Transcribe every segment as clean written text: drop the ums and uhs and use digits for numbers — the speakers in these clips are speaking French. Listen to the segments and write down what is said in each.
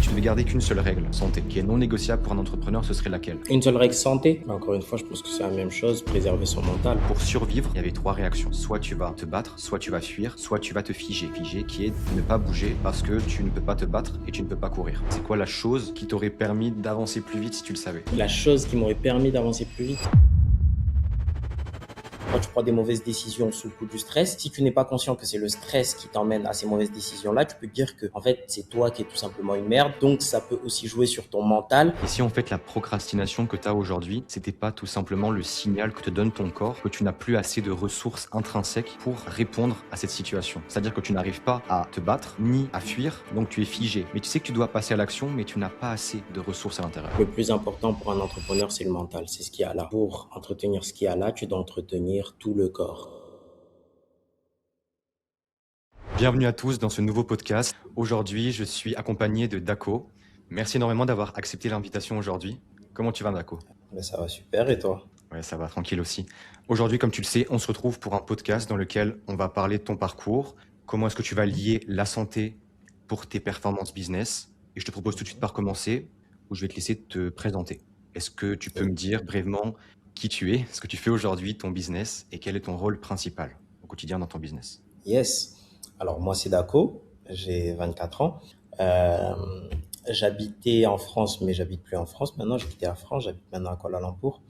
Si tu devais garder qu'une seule règle santé, qui est non négociable pour un entrepreneur, ce serait laquelle? Une seule règle santé, encore une fois, je pense que c'est la même chose, préserver son mental. Pour survivre, il y avait 3 réactions. Soit tu vas te battre, soit tu vas fuir, soit tu vas te figer. Figer qui est ne pas bouger parce que tu ne peux pas te battre et tu ne peux pas courir. C'est quoi la chose qui t'aurait permis d'avancer plus vite si tu le savais? La chose qui m'aurait permis d'avancer plus vite. Quand tu prends des mauvaises décisions sous le coup du stress, si tu n'es pas conscient que c'est le stress qui t'emmène à ces mauvaises décisions-là, tu peux te dire que, en fait, c'est toi qui es tout simplement une merde. Donc, ça peut aussi jouer sur ton mental. Et si en fait la procrastination que tu as aujourd'hui, c'était pas tout simplement le signal que te donne ton corps que tu n'as plus assez de ressources intrinsèques pour répondre à cette situation. C'est-à-dire que tu n'arrives pas à te battre ni à fuir, donc tu es figé. Mais tu sais que tu dois passer à l'action, mais tu n'as pas assez de ressources à l'intérieur. Le plus important pour un entrepreneur, c'est le mental. C'est ce qu'il y a là. Pour entretenir ce qu'il y a là, tu dois entretenir tout le corps. Bienvenue à tous dans ce nouveau podcast. Aujourd'hui, je suis accompagné de Dako. Merci énormément d'avoir accepté l'invitation aujourd'hui. Comment tu vas, Dako? Ben, ça va super, et toi? Ouais, ça va, tranquille aussi. Aujourd'hui, comme tu le sais, on se retrouve pour un podcast dans lequel on va parler de ton parcours, comment est-ce que tu vas lier la santé pour tes performances business. Et je te propose tout de suite par commencer, où je vais te laisser te présenter. Est-ce que tu peux me dire brièvement qui tu es, ce que tu fais aujourd'hui, ton business, et quel est ton rôle principal au quotidien dans ton business? Yes. Alors, moi, c'est Dako. J'ai 24 ans. Euh, J'habitais en France, mais j'habite plus en France maintenant. J'ai quitté la France. J'habite maintenant à Kuala Lumpur.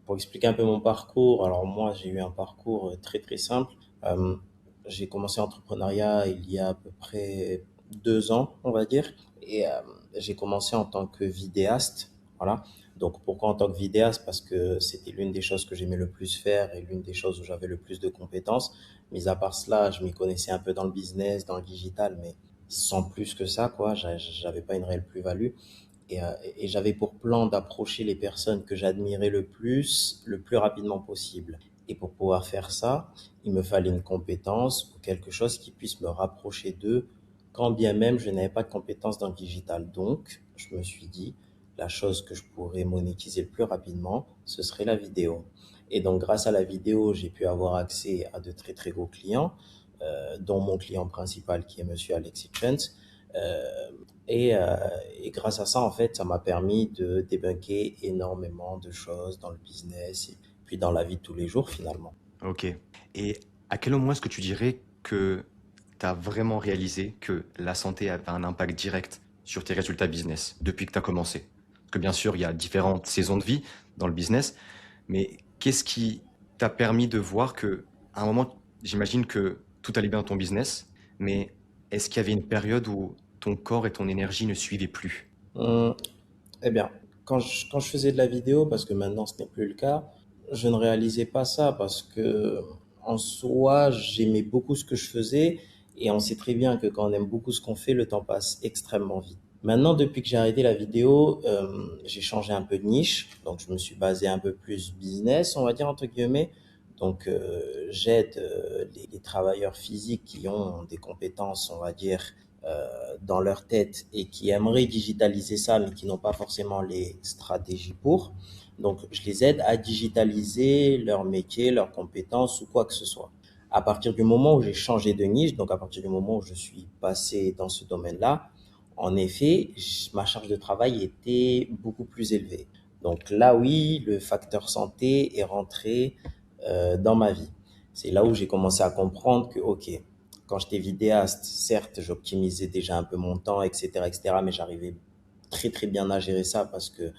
Pour expliquer un peu mon parcours, alors moi, j'ai eu un parcours très, très simple. Euh, j'ai commencé l'entrepreneuriat il y a à peu près 2 ans, on va dire. Et j'ai commencé en tant que vidéaste. Voilà. Donc, pourquoi en tant que vidéaste? Parce que c'était l'une des choses que j'aimais le plus faire et l'une des choses où j'avais le plus de compétences. Mis à part cela, je m'y connaissais un peu dans le business, dans le digital, mais sans plus que ça, quoi. J'avais pas une réelle plus-value. Et j'avais pour plan d'approcher les personnes que j'admirais le plus rapidement possible. Et pour pouvoir faire ça, il me fallait une compétence ou quelque chose qui puisse me rapprocher d'eux, quand bien même je n'avais pas de compétences dans le digital. Donc, je me suis dit, la chose que je pourrais monétiser le plus rapidement, ce serait la vidéo. Et donc, grâce à la vidéo, j'ai pu avoir accès à de très très gros clients, dont mon client principal qui est Monsieur Alexis Chance. Euh, et, euh, et grâce à ça, en fait, ça m'a permis de débunker énormément de choses dans le business et puis dans la vie de tous les jours finalement. Ok. Et à quel moment est-ce que tu dirais que tu as vraiment réalisé que la santé avait un impact direct sur tes résultats business depuis que tu as commencé? Parce que bien sûr, il y a différentes saisons de vie dans le business, mais qu'est-ce qui t'a permis de voir que, à un moment, j'imagine que tout allait bien dans ton business, mais est-ce qu'il y avait une période où ton corps et ton énergie ne suivaient plus? Hum, eh bien, quand je faisais de la vidéo, parce que maintenant ce n'est plus le cas, je ne réalisais pas ça parce que en soi, j'aimais beaucoup ce que je faisais et on sait très bien que quand on aime beaucoup ce qu'on fait, le temps passe extrêmement vite. Maintenant, depuis que j'ai arrêté la vidéo, j'ai changé un peu de niche, donc je me suis basé un peu plus business, on va dire entre guillemets. Donc, j'aide les travailleurs physiques qui ont des compétences, on va dire, dans leur tête et qui aimeraient digitaliser ça, mais qui n'ont pas forcément les stratégies pour. Donc, je les aide à digitaliser leur métier, leurs compétences ou quoi que ce soit. À partir du moment où j'ai changé de niche, donc à partir du moment où je suis passé dans ce domaine-là, en effet, ma charge de travail était beaucoup plus élevée. Donc là, oui, le facteur santé est rentré dans ma vie. C'est là où j'ai commencé à comprendre que, OK, quand j'étais vidéaste, certes, j'optimisais déjà un peu mon temps, etc., mais j'arrivais très, très bien à gérer ça parce que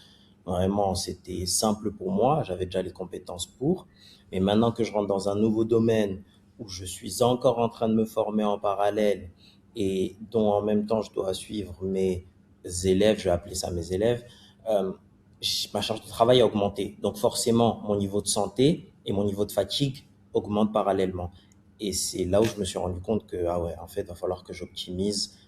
vraiment, c'était simple pour moi. J'avais déjà les compétences pour. Mais maintenant que je rentre dans un nouveau domaine où je suis encore en train de me former en parallèle et dont en même temps je dois suivre mes élèves, je vais appeler ça mes élèves, euh, ma charge de travail a augmenté. Donc forcément, mon niveau de santé et mon niveau de fatigue augmentent parallèlement. Et c'est là où je me suis rendu compte que, ah ouais, en fait, il va falloir que j'optimise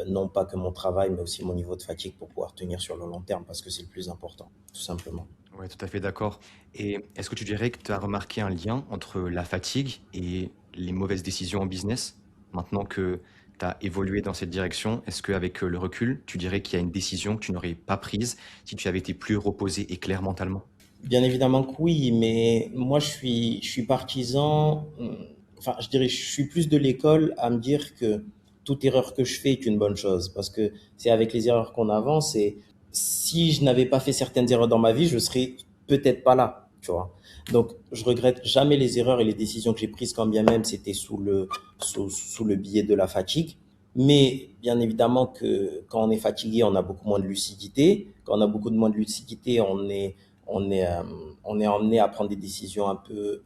non pas que mon travail, mais aussi mon niveau de fatigue pour pouvoir tenir sur le long terme, parce que c'est le plus important, tout simplement. Ouais, tout à fait d'accord. Et est-ce que tu dirais que tu as remarqué un lien entre la fatigue et les mauvaises décisions en business? Maintenant que tu as évolué dans cette direction, est-ce qu'avec le recul, tu dirais qu'il y a une décision que tu n'aurais pas prise si tu avais été plus reposé et clair mentalement? Bien évidemment que oui, mais moi je suis partisan, enfin je dirais je suis plus de l'école à me dire que toute erreur que je fais est une bonne chose parce que c'est avec les erreurs qu'on avance et si je n'avais pas fait certaines erreurs dans ma vie, je serais peut-être pas là, tu vois. Donc, je regrette jamais les erreurs et les décisions que j'ai prises quand bien même c'était sous le biais de la fatigue. Mais bien évidemment que quand on est fatigué, on a beaucoup moins de lucidité. Quand on a beaucoup de moins de lucidité, on est, euh, on est emmené à prendre des décisions un peu,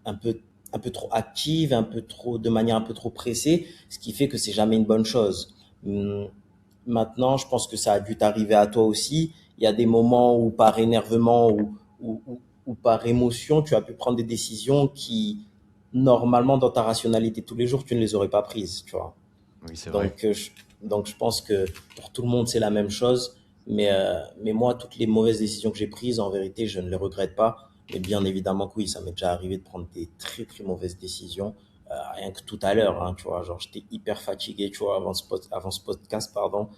un peu trop actives, un peu trop, de manière un peu trop pressée, ce qui fait que c'est jamais une bonne chose. Hum, Maintenant, je pense que ça a dû t'arriver à toi aussi. Il y a des moments où par énervement ou par émotion, tu as pu prendre des décisions qui, normalement, dans ta rationalité tous les jours, tu ne les aurais pas prises, tu vois. Oui, c'est vrai. Donc, donc je pense que pour tout le monde, c'est la même chose. Mais moi, toutes les mauvaises décisions que j'ai prises, en vérité, je ne les regrette pas. Mais bien évidemment que oui, ça m'est déjà arrivé de prendre des très, très mauvaises décisions. Rien que tout à l'heure, hein, tu vois, genre j'étais hyper fatigué, tu vois, avant ce podcast, pardon,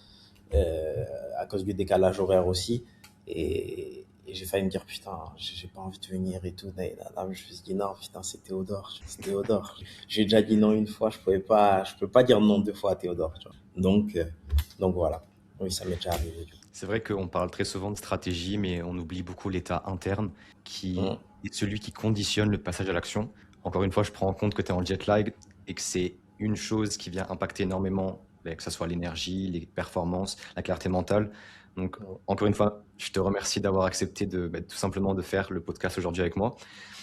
à cause du décalage horaire aussi. Et j'ai failli me dire, putain, j'ai pas envie de venir et tout. Mais je me suis dit, non, putain, c'est Théodore. C'est Théodore. J'ai déjà dit non une fois, je peux pas dire non deux fois à Théodore, tu vois. Donc voilà. Oui, ça m'est déjà arrivé, du coup. C'est vrai qu'on parle très souvent de stratégie, mais on oublie beaucoup l'état interne qui Hum, est celui qui conditionne le passage à l'action. Encore une fois, je prends en compte que tu es en jet lag et que c'est une chose qui vient impacter énormément, que ce soit l'énergie, les performances, la clarté mentale. Donc, hum. encore une fois, je te remercie d'avoir accepté tout simplement de faire le podcast aujourd'hui avec moi.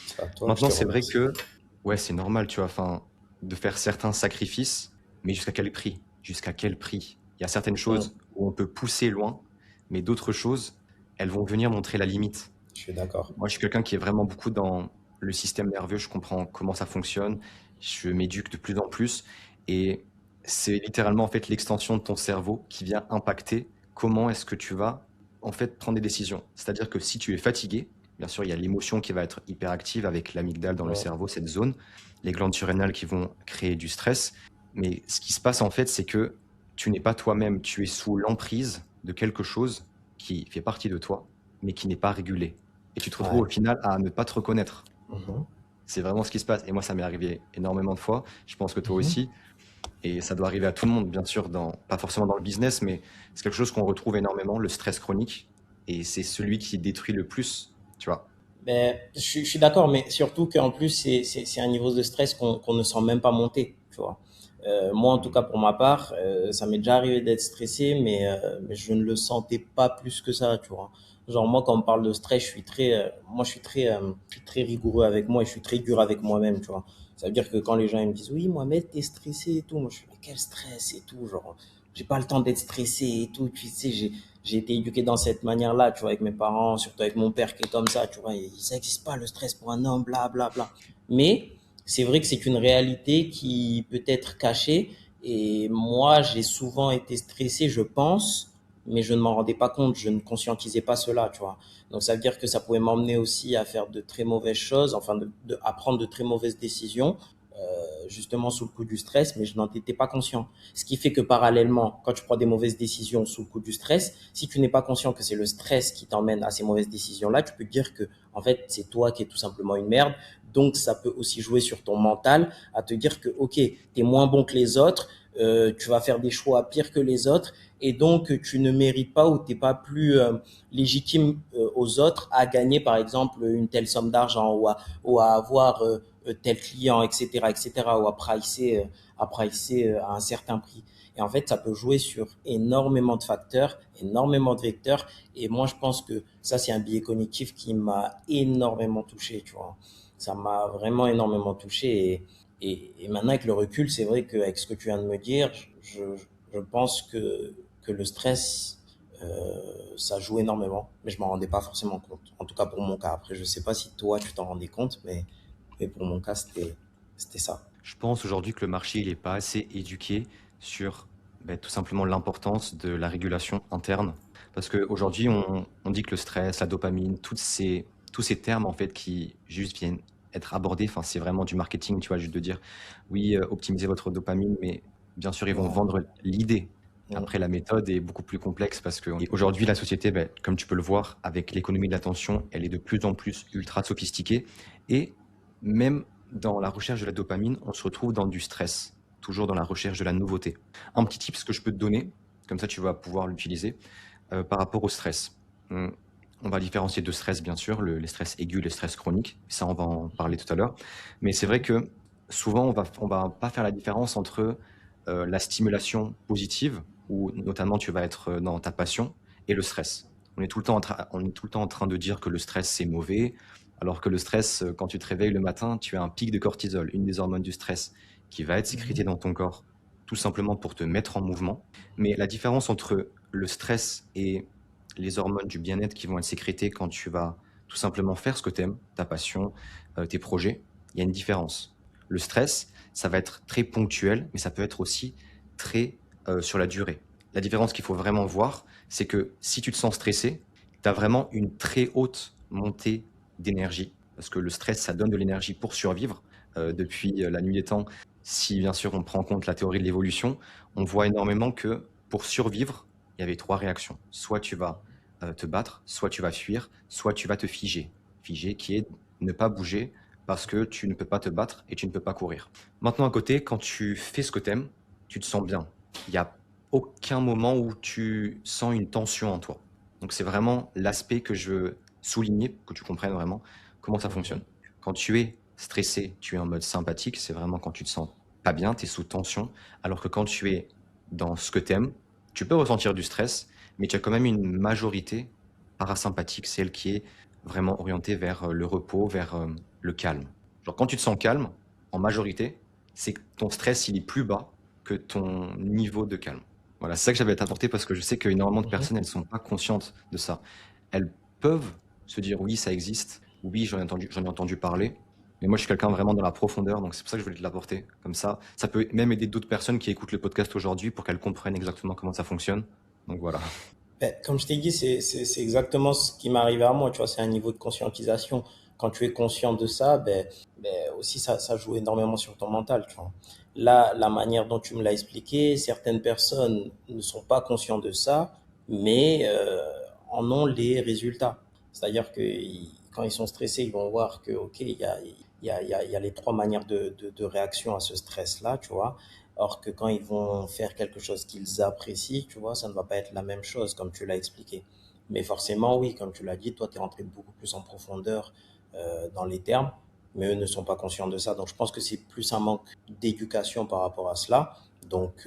C'est à toi que je Maintenant, te c'est vrai remercie. que, ouais, c'est normal, tu vois, enfin, de faire certains sacrifices, mais jusqu'à quel prix? Jusqu'à quel prix? Il y a certaines Hum, choses où on peut pousser loin, mais d'autres choses, elles vont venir montrer la limite. je suis d'accord. Moi, je suis quelqu'un qui est vraiment beaucoup dans le système nerveux, je comprends comment ça fonctionne, je m'éduque de plus en plus, et c'est littéralement en fait l'extension de ton cerveau qui vient impacter comment est-ce que tu vas en fait prendre des décisions. C'est-à-dire que si tu es fatigué, bien sûr, il y a l'émotion qui va être hyper active avec l'amygdale dans le Hum, cerveau, cette zone, les glandes surrénales qui vont créer du stress, mais ce qui se passe en fait, c'est que tu n'es pas toi-même, tu es sous l'emprise de quelque chose qui fait partie de toi, mais qui n'est pas régulé. Et tu te retrouves ouais. au final à ne pas te reconnaître. Mhm, C'est vraiment ce qui se passe. Et moi, ça m'est arrivé énormément de fois. Je pense que toi mhm. aussi. Et ça doit arriver à tout le monde, bien sûr, pas forcément dans le business, mais c'est quelque chose qu'on retrouve énormément, le stress chronique. Et c'est celui qui détruit le plus, tu vois. Ben, je suis d'accord, mais surtout qu'en plus, c'est un niveau de stress qu'on ne sent même pas monter, tu vois. Moi, en tout Mhm. cas, pour ma part, ça m'est déjà arrivé d'être stressé, mais je ne le sentais pas plus que ça, tu vois. Genre, moi, quand on me parle de stress, je suis très rigoureux avec moi et je suis très dur avec moi-même, tu vois. Ça veut dire que quand les gens ils me disent, oui, Mohamed, t'es stressé et tout, moi, je suis, mais quel stress et tout, genre, j'ai pas le temps d'être stressé et tout, tu sais, j'ai été éduqué dans cette manière-là, tu vois, avec mes parents, surtout avec mon père qui est comme ça, tu vois, ça n'existe pas le stress pour un homme, bla bla bla. Mais c'est vrai que c'est une réalité qui peut être cachée et moi j'ai souvent été stressé, je pense, mais je ne m'en rendais pas compte, je ne conscientisais pas cela, tu vois. Donc ça veut dire que ça pouvait m'emmener aussi à faire de très mauvaises choses, enfin à prendre de très mauvaises décisions, justement sous le coup du stress, mais je n'en étais pas conscient. Ce qui fait que parallèlement, quand tu prends des mauvaises décisions sous le coup du stress, si tu n'es pas conscient que c'est le stress qui t'emmène à ces mauvaises décisions-là, tu peux te dire que, en fait, c'est toi qui es tout simplement une merde. Donc, ça peut aussi jouer sur ton mental à te dire que, ok, tu es moins bon que les autres, tu vas faire des choix pires que les autres, et donc tu ne mérites pas ou tu n'es pas plus légitime aux autres à gagner, par exemple, une telle somme d'argent ou à avoir tel client, etc., etc., ou à pricer à un certain prix. Et en fait, ça peut jouer sur énormément de facteurs, énormément de vecteurs. Et moi, je pense que ça, c'est un biais cognitif qui m'a énormément touché, tu vois. Ça m'a vraiment énormément touché. Et maintenant, avec le recul, c'est vrai qu'avec ce que tu viens de me dire, je pense que le stress, ça joue énormément, mais je m'en rendais pas forcément compte. En tout cas, pour mon cas. Après, je sais pas si toi, tu t'en rendais compte, mais pour mon cas, c'était ça. Je pense aujourd'hui que le marché, il n'est pas assez éduqué sur tout simplement l'importance de la régulation interne. Parce qu'aujourd'hui, on dit que le stress, la dopamine, tous ces termes en fait qui juste viennent être abordés, enfin, c'est vraiment du marketing, tu vois, juste de dire oui, optimisez votre dopamine, mais bien sûr, ils vont Ouais. vendre l'idée. Mm. Après, la méthode est beaucoup plus complexe parce qu'aujourd'hui, la société, comme tu peux le voir, avec l'économie de l'attention, elle est de plus en plus ultra sophistiquée. Et même dans la recherche de la dopamine, on se retrouve dans du stress. toujours dans la recherche de la nouveauté. Un petit tip que je peux te donner, comme ça tu vas pouvoir l'utiliser, par rapport au stress. On va différencier deux stress, bien sûr, les stress aigus et les stress chroniques. Ça, on va en parler tout à l'heure. Mais c'est vrai que souvent, on va pas faire la différence entre la stimulation positive, où notamment tu vas être dans ta passion, et le stress. On est tout le temps en train de dire que le stress, c'est mauvais, alors que le stress, quand tu te réveilles le matin, tu as un pic de cortisol, une des hormones du stress, qui va être sécrétée Mhm. dans ton corps, tout simplement pour te mettre en mouvement. Mais la différence entre le stress et les hormones du bien-être qui vont être sécrétées quand tu vas tout simplement faire ce que tu aimes, ta passion, tes projets, il y a une différence. Le stress, ça va être très ponctuel, mais ça peut être aussi très sur la durée. La différence qu'il faut vraiment voir, c'est que si tu te sens stressé, tu as vraiment une très haute montée d'énergie, parce que le stress, ça donne de l'énergie pour survivre. Depuis la nuit des temps, si bien sûr on prend en compte la théorie de l'évolution, on voit énormément que pour survivre, il y avait trois réactions. Soit tu vas te battre, soit tu vas fuir, soit tu vas te figer. Figer qui est ne pas bouger parce que tu ne peux pas te battre et tu ne peux pas courir. Maintenant, à côté, quand tu fais ce que tu aimes, tu te sens bien. Il n'y a aucun moment où tu sens une tension en toi. Donc, c'est vraiment l'aspect que je veux souligner, que tu comprennes vraiment comment ça fonctionne. Mhm. Quand tu es stressé, tu es en mode sympathique, c'est vraiment quand tu te sens pas bien, tu es sous tension, alors que quand tu es dans ce que tu aimes, tu peux ressentir du stress, mais tu as quand même une majorité parasympathique, celle qui est vraiment orientée vers le repos, vers le calme. Genre quand tu te sens calme, en majorité, c'est que ton stress il est plus bas que ton niveau de calme. Voilà, c'est ça que j'avais à t'apporter parce que je sais qu'énormément de Mhm. personnes, elles sont pas conscientes de ça. Elles peuvent se dire oui, ça existe, oui, j'en ai entendu parler, mais moi je suis quelqu'un vraiment dans la profondeur, donc c'est pour ça que je voulais te l'apporter. Comme ça peut même aider d'autres personnes qui écoutent le podcast aujourd'hui pour qu'elles comprennent exactement comment ça fonctionne. Donc voilà. Ben, comme je t'ai dit, c'est exactement ce qui m'est arrivé à moi, tu vois, c'est un niveau de conscientisation. Quand tu es conscient de ça, aussi ça joue énormément sur ton mental, tu vois. Là, la manière dont tu me l'as expliqué, certaines personnes ne sont pas conscientes de ça, mais en ont les résultats. C'est-à-dire que quand ils sont stressés, ils vont voir que, ok, il y a les trois manières de réaction à ce stress-là, tu vois. Or que quand ils vont faire quelque chose qu'ils apprécient, tu vois, ça ne va pas être la même chose, comme tu l'as expliqué. Mais forcément, oui, comme tu l'as dit, toi, tu es rentré beaucoup plus en profondeur dans les termes, mais eux ne sont pas conscients de ça. Donc, je pense que c'est plus un manque d'éducation par rapport à cela. Donc,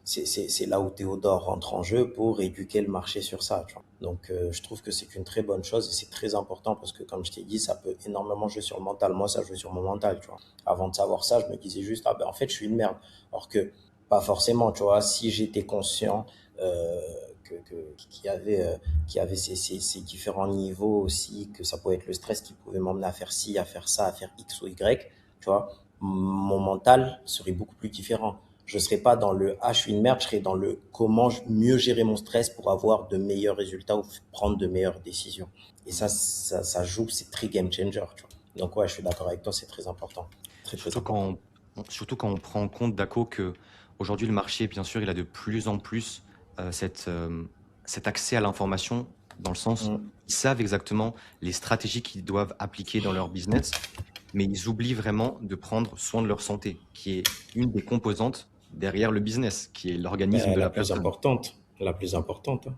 c'est là où Théodore rentre en jeu pour éduquer le marché sur ça, tu vois. Donc, je trouve que c'est une très bonne chose et c'est très important parce que, comme je t'ai dit, ça peut énormément jouer sur le mental. Moi, ça joue sur mon mental, tu vois. Avant de savoir ça, je me disais juste, ah ben en fait, je suis une merde. Or que, pas forcément, tu vois, si j'étais conscient euh, qu'il y avait ces différents niveaux aussi, que ça pouvait être le stress qui pouvait m'emmener à faire ci, à faire ça, à faire X ou Y, tu vois, mon mental serait beaucoup plus différent. Je serais pas dans le ah je suis une merde, je serais dans le comment mieux gérer mon stress pour avoir de meilleurs résultats ou prendre de meilleures décisions. Et ça joue, c'est très game changer, tu vois. Donc ouais, je suis d'accord avec toi, c'est très important, très très Surtout important. surtout quand on prend en compte, Daco, que aujourd'hui le marché, bien sûr, il a de plus en plus cet accès à l'information, dans le sens, Mm. ils savent exactement les stratégies qu'ils doivent appliquer dans leur business, mais ils oublient vraiment de prendre soin de leur santé, qui est une des composantes derrière le business, qui est l'organisme de La la plus personne. importante, la plus importante, hein.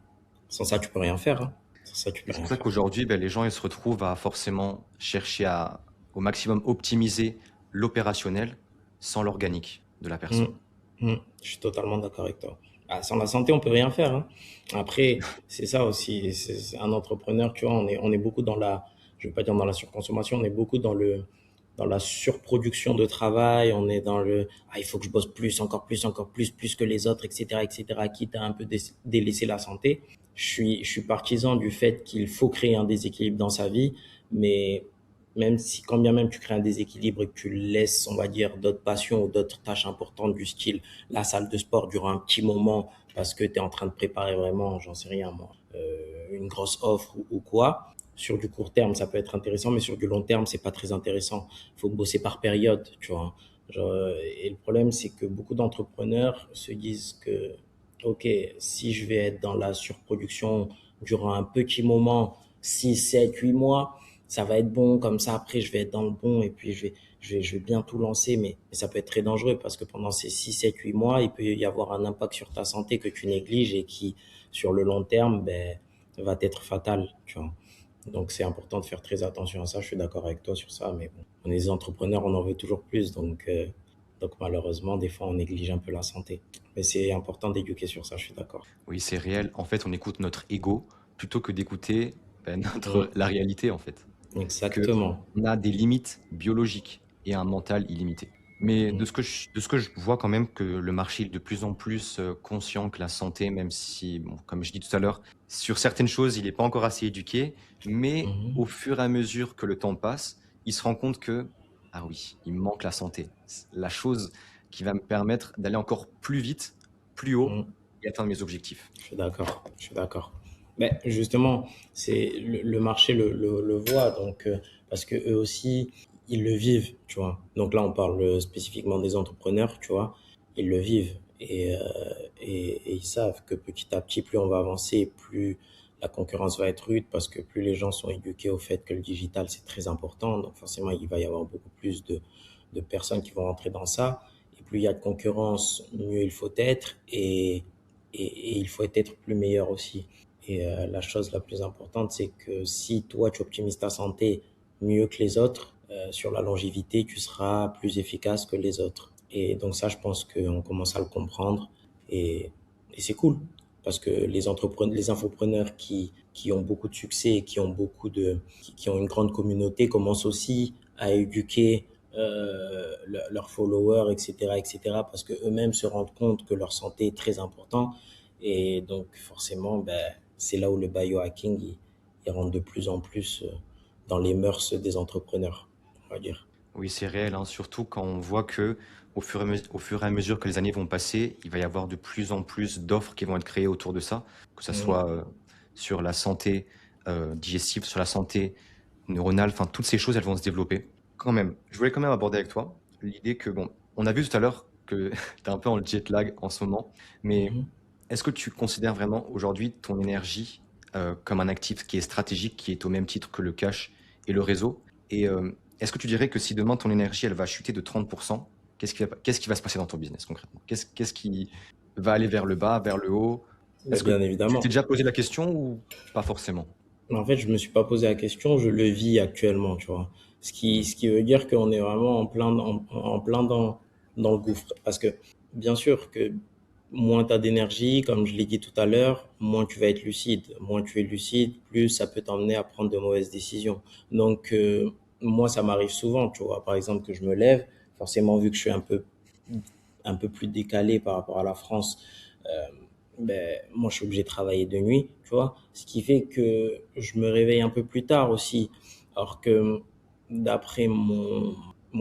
Sans ça, tu peux rien faire, hein. Sans ça, tu Et peux c'est rien pour ça faire. qu'aujourd'hui, ben, les gens ils se retrouvent à forcément chercher à au maximum optimiser l'opérationnel sans l'organique de la Mm. personne. Je suis totalement d'accord avec toi. Ah, sans la santé, on peut rien faire, hein. Après, c'est ça aussi. C'est un entrepreneur, tu vois, on est beaucoup dans la, je vais pas dire dans la surconsommation, on est beaucoup dans la surproduction de travail. On est dans le, ah, il faut que je bosse plus, encore plus, plus que les autres, etc., quitte à un peu délaisser la santé. Je suis partisan du fait qu'il faut créer un déséquilibre dans sa vie, mais même si, quand bien même tu crées un déséquilibre et que tu laisses, on va dire, d'autres passions ou d'autres tâches importantes du style la salle de sport durant un petit moment parce que tu es en train de préparer vraiment, j'en sais rien moi, une grosse offre ou quoi. Sur du court terme, ça peut être intéressant, mais sur du long terme, c'est pas très intéressant. Il faut bosser par période, tu vois. Et le problème, c'est que beaucoup d'entrepreneurs se disent que, OK, si je vais être dans la surproduction durant un petit moment, 6, 7, 8 mois, ça va être bon, comme ça après je vais être dans le bon et puis je vais bien tout lancer, mais ça peut être très dangereux parce que pendant ces 6 7 8 mois, il peut y avoir un impact sur ta santé que tu négliges et qui, sur le long terme, ben, va être fatal, tu vois. Donc c'est important de faire très attention à ça, je suis d'accord avec toi sur ça, mais bon, on est des entrepreneurs, on en veut toujours plus, donc malheureusement, des fois on néglige un peu la santé. Mais c'est important d'éduquer sur ça, je suis d'accord. Oui, c'est réel. En fait, on écoute notre ego plutôt que d'écouter Mm, la réalité, en fait. Que exactement. on a des limites biologiques et un mental illimité. Mais Mm, de ce que je vois quand même que le marché est de plus en plus conscient que la santé, même si, bon, comme je dis tout à l'heure, sur certaines choses, il n'est pas encore assez éduqué, mais mhm, au fur et à mesure que le temps passe, il se rend compte que, ah oui, il me manque la santé. C'est la chose qui va me permettre d'aller encore plus vite, plus haut mm. et atteindre mes objectifs. Je suis d'accord, je suis d'accord. Mais justement, c'est le marché le voit, parce que eux aussi, ils le vivent, tu vois. Donc là, on parle spécifiquement des entrepreneurs, tu vois. Ils le vivent et ils savent que petit à petit, plus on va avancer, plus la concurrence va être rude parce que plus les gens sont éduqués au fait que le digital, c'est très important. Donc forcément, il va y avoir beaucoup plus de personnes qui vont rentrer dans ça. Et plus il y a de concurrence, mieux il faut être. Et il faut être plus meilleur aussi. Et la chose la plus importante, c'est que si toi, tu optimises ta santé mieux que les autres, sur la longévité, tu seras plus efficace que les autres. Et donc ça, je pense qu'on commence à le comprendre et c'est cool. Parce que les infopreneurs qui ont beaucoup de succès et qui ont une grande communauté commencent aussi à éduquer leurs followers, etc., etc., parce que eux-mêmes se rendent compte que leur santé est très importante. Et donc, forcément, ben, c'est là où le biohacking, il rentre de plus en plus dans les mœurs des entrepreneurs, on va dire. Oui, c'est réel, hein, surtout quand on voit que au fur et à mesure que les années vont passer, il va y avoir de plus en plus d'offres qui vont être créées autour de ça, que ça Mhm. soit sur la santé digestive, sur la santé neuronale, enfin toutes ces choses, elles vont se développer. Quand même, je voulais quand même aborder avec toi l'idée que, bon, on a vu tout à l'heure que tu es un peu en jet lag en ce moment, mais Mhm. est-ce que tu considères vraiment aujourd'hui ton énergie comme un actif qui est stratégique, qui est au même titre que le cash et le réseau? Et est-ce que tu dirais que si demain ton énergie elle va chuter de 30%, qu'est-ce qui va se passer dans ton business concrètement? Qu'est-ce qui va aller vers le bas, vers le haut? Mais Est-ce que bien tu t'es évidemment. déjà posé la question ou pas forcément? Mais en fait, je me suis pas posé la question, je le vis actuellement, tu vois. Hmm. Ce qui veut dire qu'on est vraiment en plein dans le gouffre. Parce que, bien sûr que moins tu as d'énergie, comme je l'ai dit tout à l'heure, moins tu vas être lucide. Moins tu es lucide, plus ça peut t'emmener à prendre de mauvaises décisions. Donc, moi, ça m'arrive souvent, tu vois. Par exemple, que je me lève, forcément, vu que je suis un peu plus décalé par rapport à la France, ben, moi, je suis obligé de travailler de nuit, tu vois. Ce qui fait que je me réveille un peu plus tard aussi. Alors que d'après mon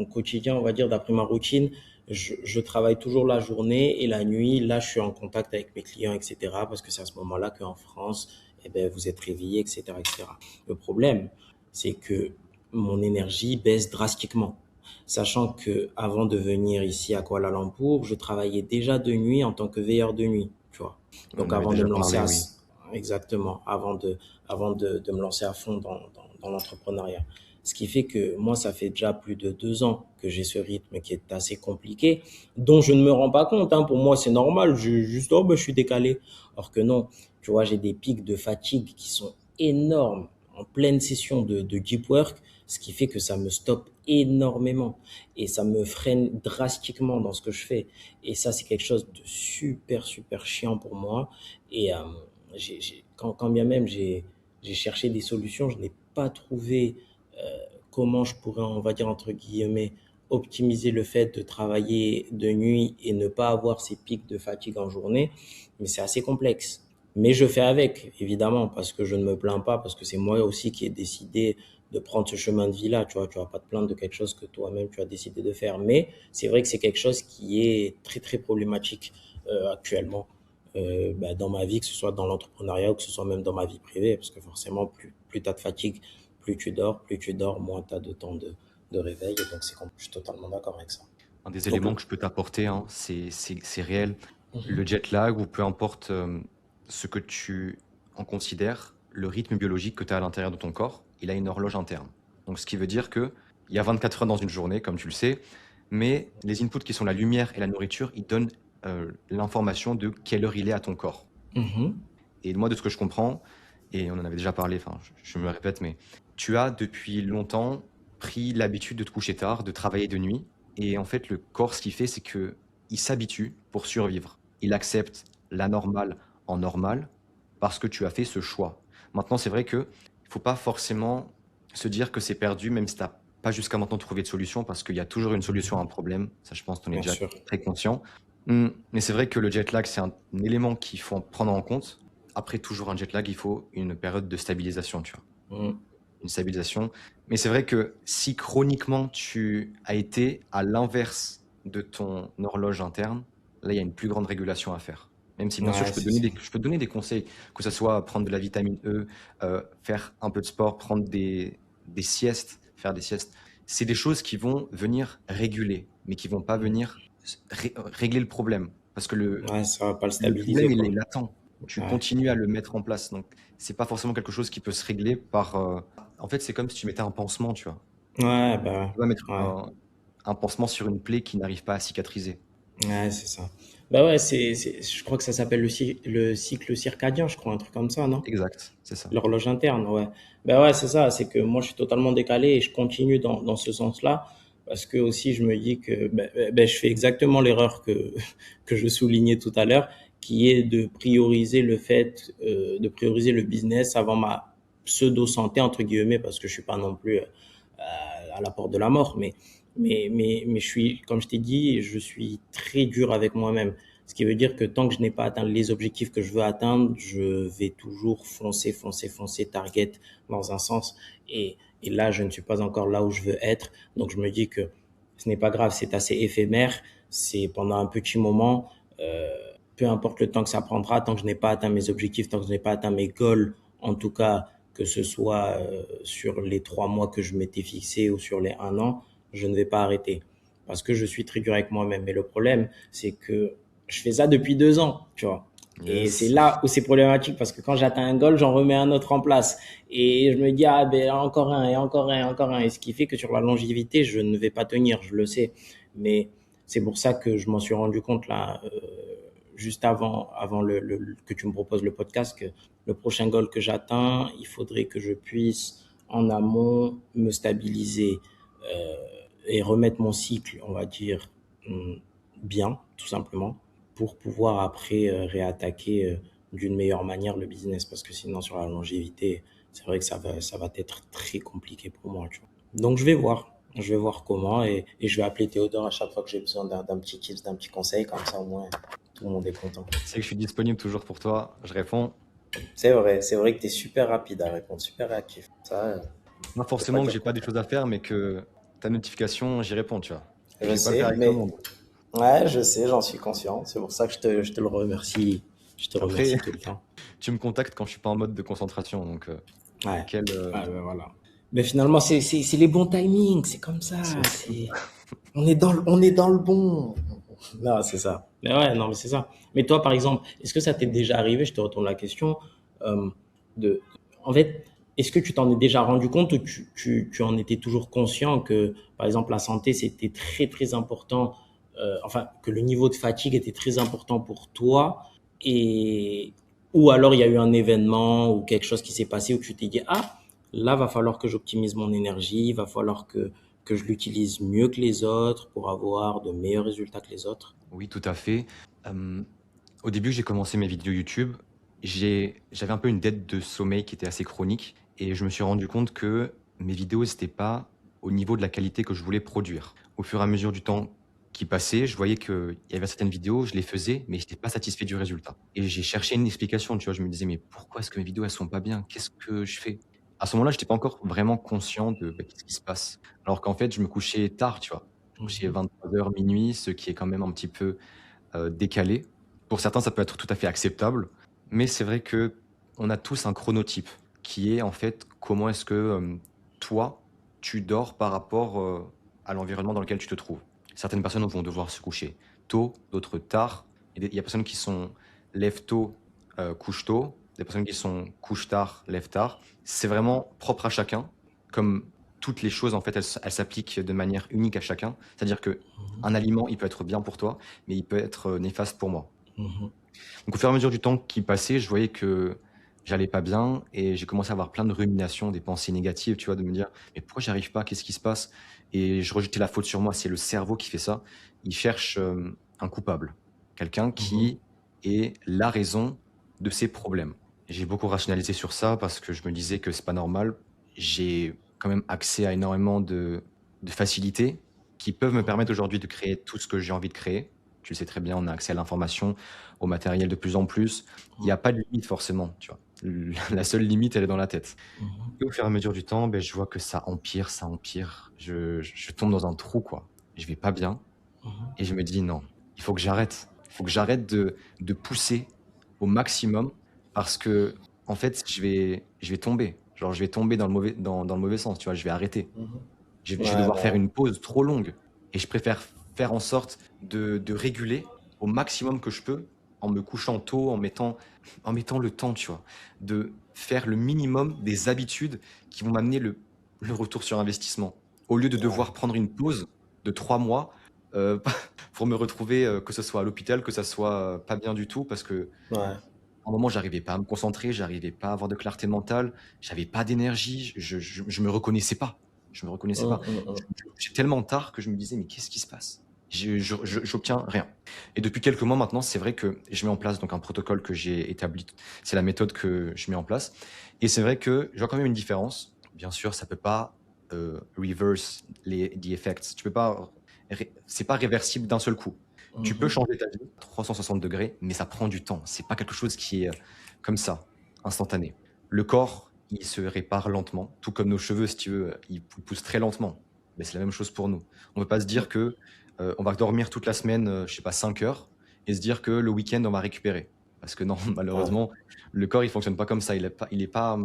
quotidien, on va dire, d'après ma routine, je travaille toujours la journée et la nuit, là, je suis en contact avec mes clients, etc. Parce que c'est à ce moment-là qu'en France, eh ben, vous êtes réveillé, etc., etc. Le problème, c'est que mon énergie baisse drastiquement. Sachant que avant de venir ici à Kuala Lumpur, je travaillais déjà de nuit en tant que veilleur de nuit, tu vois. On en Donc avait avant de déjà me lancer parlé, oui. exactement, de me lancer à fond dans l'entrepreneuriat. Ce qui fait que moi, ça fait déjà plus de 2 ans que j'ai ce rythme qui est assez compliqué, dont je ne me rends pas compte, hein. Pour moi, c'est normal. Juste, oh, ben, je suis décalé. Or que non, tu vois, j'ai des pics de fatigue qui sont énormes en pleine session de deep work, ce qui fait que ça me stoppe énormément et ça me freine drastiquement dans ce que je fais. Et ça, c'est quelque chose de super, super chiant pour moi. Et quand bien même j'ai cherché des solutions, je n'ai pas trouvé comment je pourrais, on va dire entre guillemets, optimiser le fait de travailler de nuit et ne pas avoir ces pics de fatigue en journée. Mais c'est assez complexe. Mais je fais avec, évidemment, parce que je ne me plains pas, parce que c'est moi aussi qui ai décidé de prendre ce chemin de vie-là. Tu vas pas te plaindre de quelque chose que toi-même tu as décidé de faire. Mais c'est vrai que c'est quelque chose qui est très, très problématique actuellement bah, dans ma vie, que ce soit dans l'entrepreneuriat ou que ce soit même dans ma vie privée, parce que forcément, plus tu as de fatigue, plus tu dors, moins tu as de temps de réveil. Et donc, je suis totalement d'accord avec ça. Un des Donc, éléments que je peux t'apporter, hein, c'est réel. mhm, Le jet lag, ou peu importe ce que tu en considères, le rythme biologique que tu as à l'intérieur de ton corps, il a une horloge interne. Donc, ce qui veut dire qu'il y a 24 heures dans une journée, comme tu le sais, mais les inputs qui sont la lumière et la nourriture, ils donnent l'information de quelle heure il est à ton corps. Mhm. Et moi, de ce que je comprends, et on en avait déjà parlé, enfin, je me répète, mais tu as depuis longtemps pris l'habitude de te coucher tard, de travailler de nuit. Et en fait, le corps, ce qu'il fait, c'est que il s'habitue pour survivre. Il accepte la normale en normal parce que tu as fait ce choix. Maintenant, c'est vrai que il faut pas forcément se dire que c'est perdu, même si tu n'as pas jusqu'à maintenant trouvé de solution, parce qu'il y a toujours une solution à un problème. Ça, je pense que tu en es Bien déjà sûr. très conscient. Mais c'est vrai que le jet lag, c'est un élément qu'il faut en prendre en compte. Après, toujours un jet lag, il faut une période de stabilisation, tu vois. Mm. Une stabilisation. Mais c'est vrai que si chroniquement tu as été à l'inverse de ton horloge interne, là, il y a une plus grande régulation à faire. Même si bien sûr, Ouais, c'est ça. je peux te donner des conseils, que ce soit prendre de la vitamine E, faire un peu de sport, prendre des siestes, faire des siestes. C'est des choses qui vont venir réguler, mais qui vont pas venir régler le problème. Parce que Ouais, ça va pas le le stabiliser, problème, il quoi. est latent. Tu Ouais. continues à le mettre en place. Donc, c'est pas forcément quelque chose qui peut se régler par. En fait, c'est comme si tu mettais un pansement, tu vois. Ouais, bah, Tu vas mettre ouais. un pansement sur une plaie qui n'arrive pas à cicatriser. Ouais, c'est ça. Bah ouais, je crois que ça s'appelle le cycle circadien, je crois, un truc comme ça, non? Exact, c'est ça. L'horloge interne, ouais. Ben ouais, c'est ça, c'est que moi je suis totalement décalé et je continue dans ce sens-là parce que aussi je me dis que je fais exactement l'erreur que je soulignais tout à l'heure, qui est de prioriser de prioriser le business avant ma pseudo-santé, entre guillemets, parce que je suis pas non plus à la porte de la mort, mais je suis, comme je t'ai dit, je suis très dur avec moi-même. Ce qui veut dire que tant que je n'ai pas atteint les objectifs que je veux atteindre, je vais toujours foncer, foncer, foncer, target dans un sens. Et là, je ne suis pas encore là où je veux être. Donc, je me dis que ce n'est pas grave, c'est assez éphémère. C'est pendant un petit moment. Euh, Peu importe le temps que ça prendra, tant que je n'ai pas atteint mes objectifs, tant que je n'ai pas atteint mes goals, en tout cas, que ce soit sur les 3 mois que je m'étais fixé ou sur les 1 an, je ne vais pas arrêter. Parce que je suis très dur avec moi-même. Mais le problème, c'est que je fais ça depuis 2 ans, tu vois. Et c'est Yes. là où c'est problématique parce que quand j'atteins un goal, j'en remets un autre en place. Et je me dis, ah ben encore un, et encore un, et encore un. Et ce qui fait que sur la longévité, je ne vais pas tenir, je le sais. Mais c'est pour ça que je m'en suis rendu compte là, juste avant que tu me proposes le podcast, que le prochain goal que j'atteins, il faudrait que je puisse en amont me stabiliser euh, et remettre mon cycle, on va dire, bien, tout simplement pour pouvoir après réattaquer d'une meilleure manière le business. Parce que sinon, sur la longévité, c'est vrai que ça va être très compliqué pour moi. Tu vois. Donc, je vais voir. Je vais voir comment et je vais appeler Théodore à chaque fois que j'ai besoin d'un petit tips, d'un petit conseil. Comme ça, au moins, tout le monde est content. C'est que je suis disponible toujours pour toi. Je réponds. C'est vrai que tu es super rapide à répondre, super réactif. Ça, Pas je peux pas forcément que dire j'ai pas des choses à faire, mais que ta notification, j'y réponds, tu vois. Et je Je vais pas le faire sais, avec tout le mais monde. ouais, je sais, j'en suis conscient. C'est pour ça que je te le remercie. Je te Après, remercie tout le temps. tu me contactes quand je suis pas en mode de concentration. Donc, Ouais, quel, ouais, ouais, voilà. Mais finalement, c'est les bons timings, c'est comme ça. c'est ça. C'est, on est dans le bon. Non, c'est ça. Mais ouais, non, mais c'est ça. Mais toi, par exemple, est-ce que ça t'est déjà arrivé, je te retourne la question, euh, de, en fait, est-ce que tu t'en es déjà rendu compte ou tu en étais toujours conscient que, par exemple, la santé, c'était très, très important, enfin, que le niveau de fatigue était très important pour toi et, ou alors il y a eu un événement ou quelque chose qui s'est passé où tu t'es dit, ah, là, va falloir que j'optimise mon énergie, va falloir que je l'utilise mieux que les autres pour avoir de meilleurs résultats que les autres. Oui, tout à fait. Euh, Au début, j'ai commencé mes vidéos YouTube. J'avais un peu une dette de sommeil qui était assez chronique et je me suis rendu compte que mes vidéos n'étaient pas au niveau de la qualité que je voulais produire. Au fur et à mesure du temps qui passait, je voyais qu'il y avait certaines vidéos, je les faisais, mais je n'étais pas satisfait du résultat. Et j'ai cherché une explication, tu vois. Je me disais, mais pourquoi est-ce que mes vidéos, elles sont pas bien? Qu'est-ce que je fais? À ce moment-là, je n'étais pas encore vraiment conscient de qu'est-ce qui se passe. Alors qu'en fait, je me couchais tard, tu vois. Je me couchais Mhm. 23 h, minuit, ce qui est quand même un petit peu décalé. Pour certains, ça peut être tout à fait acceptable, mais c'est vrai que on a tous un chronotype qui est en fait comment est-ce que toi, tu dors par rapport à l'environnement dans lequel tu te trouves. Certaines personnes vont devoir se coucher tôt, d'autres tard. Il y a des personnes qui sont lève tôt, couche tôt, des personnes qui sont couche tard, lève tard. C'est vraiment propre à chacun. Comme toutes les choses, en fait, elles s'appliquent de manière unique à chacun. C'est-à-dire que Mhm. un aliment, il peut être bien pour toi, mais il peut être néfaste pour moi. Mhm. Donc, au fur et à mesure du temps qui passait, je voyais que j'allais pas bien et j'ai commencé à avoir plein de ruminations, des pensées négatives, tu vois, de me dire, mais pourquoi j'y arrive pas? Qu'est-ce qui se passe? Et je rejetais la faute sur moi. C'est le cerveau qui fait ça. Il cherche un coupable, quelqu'un Mhm. qui est la raison de ses problèmes. J'ai beaucoup rationalisé sur ça parce que je me disais que c'est pas normal. J'ai quand même accès à énormément de facilités qui peuvent me permettre aujourd'hui de créer tout ce que j'ai envie de créer. Tu le sais très bien, on a accès à l'information, au matériel de plus en plus. Il n'y a pas de limite forcément, tu vois? La seule limite, elle est dans la tête. Mhm. Et au fur et à mesure du temps, beh, je vois que ça empire, ça empire. Je tombe dans un trou, quoi. Je vais pas bien Mhm. et je me dis: «Non, il faut que j'arrête. Il faut que j'arrête de pousser au maximum parce qu'en fait, je vais tomber. Genre, je vais tomber dans le mauvais sens, tu vois? Je vais arrêter. Mhm. Je vais Ouais, devoir faire bah, une pause trop longue et je préfère faire en sorte de réguler au maximum que je peux en me couchant tôt, en mettant le temps, tu vois? De faire le minimum des habitudes qui vont m'amener le retour sur investissement. Au lieu de devoir ouais. prendre une pause de 3 mois, pour me retrouver, que ce soit à l'hôpital, que ça soit, pas bien du tout parce qu'à Ouais. un moment, j'arrivais pas à me concentrer, j'arrivais pas à avoir de clarté mentale, j'avais pas d'énergie, je me reconnaissais pas. Je me reconnaissais pas. Hum, hum, hum. Je me couchais tellement tard que je me disais: «Mais qu'est-ce qui se passe?» J'obtiens rien et depuis quelques mois maintenant, c'est vrai que je mets en place donc un protocole que j'ai établi. C'est la méthode que je mets en place et c'est vrai que je vois quand même une différence. Bien sûr, ça peut pas, reverse the effects. Tu peux pas c'est pas réversible d'un seul coup. Tu peux Mhm. changer ta vie 360 degrés, mais ça prend du temps. C'est pas quelque chose qui est, comme ça, instantané. Le corps, il se répare lentement, tout comme nos cheveux, si tu veux, ils poussent très lentement. Mais c'est la même chose pour nous. On ne peut pas se dire que, on va dormir toute la semaine, je sais pas 5 heures et se dire que le week-end, on va récupérer. Parce que non, Ouais. malheureusement, le corps, il fonctionne pas comme ça. Il est pas,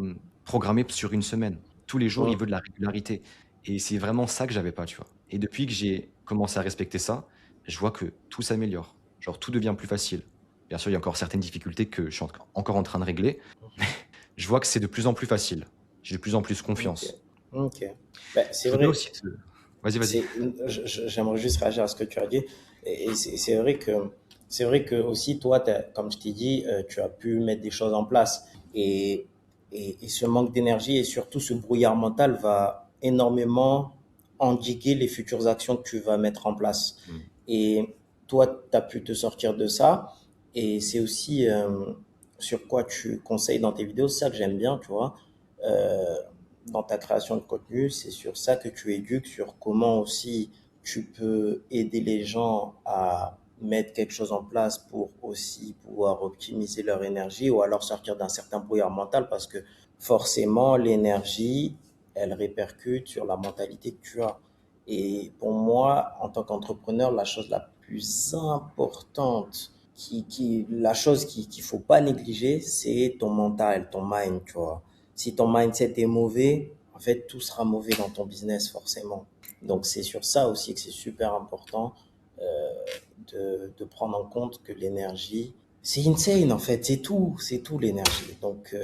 programmé sur une semaine. Tous les jours, il veut de Hum. la régularité et c'est vraiment ça que j'avais pas, tu vois? Et depuis que j'ai commencé à respecter ça, je vois que tout s'améliore. Genre tout devient plus facile. Bien sûr, il y a encore certaines difficultés que je suis encore en train de régler, mais je vois que c'est de plus en plus facile. J'ai de plus en plus Ok. confiance. Ok. Ben, c'est Je voudrais vrai. aussi vas-y, vas-y. J'aimerais juste réagir à ce que tu as dit. Et c'est vrai que aussi toi, comme je t'ai dit, tu as pu mettre des choses en place. Et, et ce manque d'énergie et surtout ce brouillard mental va énormément endiguer les futures actions que tu vas mettre en place. Mmh. Et toi, tu as pu te sortir de ça. Et c'est aussi sur quoi tu conseilles dans tes vidéos, c'est ça que j'aime bien, tu vois. Euh, Dans ta création de contenu, c'est sur ça que tu éduques, sur comment aussi tu peux aider les gens à mettre quelque chose en place pour aussi pouvoir optimiser leur énergie ou alors sortir d'un certain brouillard mental parce que forcément l'énergie, elle répercute sur la mentalité que tu as. Et pour moi, en tant qu'entrepreneur, la chose la plus importante la chose qu'il faut pas négliger, c'est ton mental, ton mind, tu vois. Si ton mindset est mauvais, en fait, tout sera mauvais dans ton business, forcément. Donc, c'est sur ça aussi que c'est super important de prendre en compte que l'énergie, c'est insane, en fait. C'est tout l'énergie. Donc,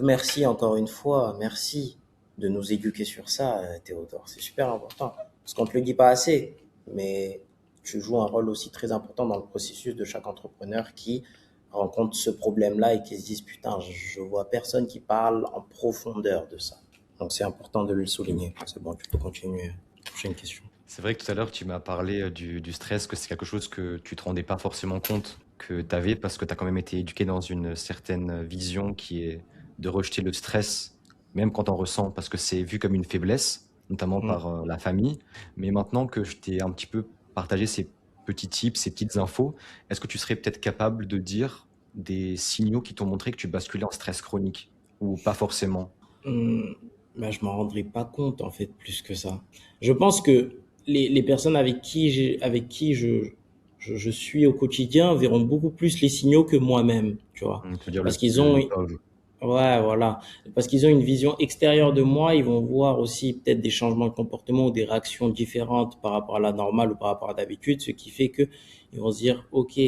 merci encore une fois. Merci de nous éduquer sur ça, Théodore. C'est super important. Parce qu'on ne te le dit pas assez, mais tu joues un rôle aussi très important dans le processus de chaque entrepreneur qui rencontre ce problème-là et qui se disent putain, je vois personne qui parle en profondeur de ça. Donc c'est important de le souligner. C'est bon, tu peux continuer. Prochaine question. C'est vrai que tout à l'heure, tu m'as parlé, du stress, que c'est quelque chose que tu te rendais pas forcément compte que tu avais parce que tu as quand même été éduqué dans une certaine vision qui est de rejeter le stress, même quand on ressent, parce que c'est vu comme une faiblesse, notamment Mm. par, la famille. Mais maintenant que je t'ai un petit peu partagé ces petits tips, ces petites infos, est-ce que tu serais peut-être capable de dire des signaux qui t'ont montré que tu basculais en stress chronique ou pas forcément? Hum, Ben, je m'en rendrai pas compte en fait plus que ça. Je pense que les personnes avec qui je suis au quotidien verront beaucoup plus les signaux que moi-même, tu vois. Tu veux dire Parce qu'ils ont, le POV? ouais, voilà. Parce qu'ils ont une vision extérieure de moi, ils vont voir aussi peut-être des changements de comportement ou des réactions différentes par rapport à la normale ou par rapport à d'habitude, ce qui fait que ils vont se dire, OK,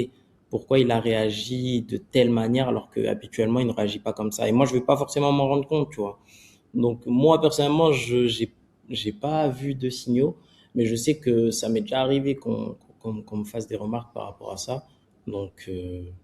pourquoi il a réagi de telle manière alors que habituellement il ne réagit pas comme ça. Et moi, je vais pas forcément m'en rendre compte, tu vois. Donc moi personnellement, j'ai pas vu de signaux, mais je sais que ça m'est déjà arrivé qu'on me fasse des remarques par rapport à ça. Donc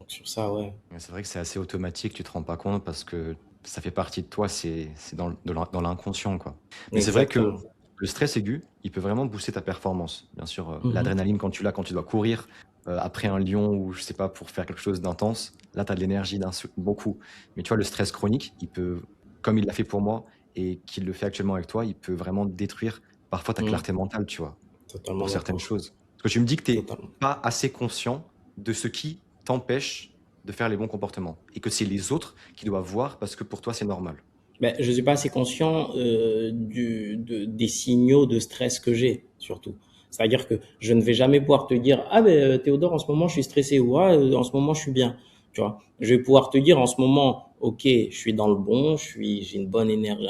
sur ça, ouais. Ouais, c'est vrai que c'est assez automatique, tu te rends pas compte parce que ça fait partie de toi, c'est dans l'inconscient, quoi. Mais c'est vrai que Exactement. le stress aigu, il peut vraiment booster ta performance. Bien sûr, Mhm. l'adrénaline quand tu l'as, quand tu dois courir après un lion ou je sais pas, pour faire quelque chose d'intense, là, tu as de l'énergie beaucoup. Mais tu vois, le stress chronique, il peut, comme il l'a fait pour moi et qu'il le fait actuellement avec toi, il peut vraiment détruire parfois ta Mhm. clarté mentale, tu vois, Totalement pour certaines d'accord. choses. Parce que tu me dis que tu es Totalement. pas assez conscient de ce qui t'empêche de faire les bons comportements et que c'est les autres qui doivent voir parce que pour toi, c'est normal. Ben, je ne suis pas assez conscient des signaux de stress que j'ai, surtout. C'est-à-dire que je ne vais jamais pouvoir te dire, ah ben Théodore, en ce moment je suis stressé, ou ah, en ce moment je suis bien. Tu vois, je vais pouvoir te dire en ce moment, ok, je suis dans le bon, j'ai une bonne énergie,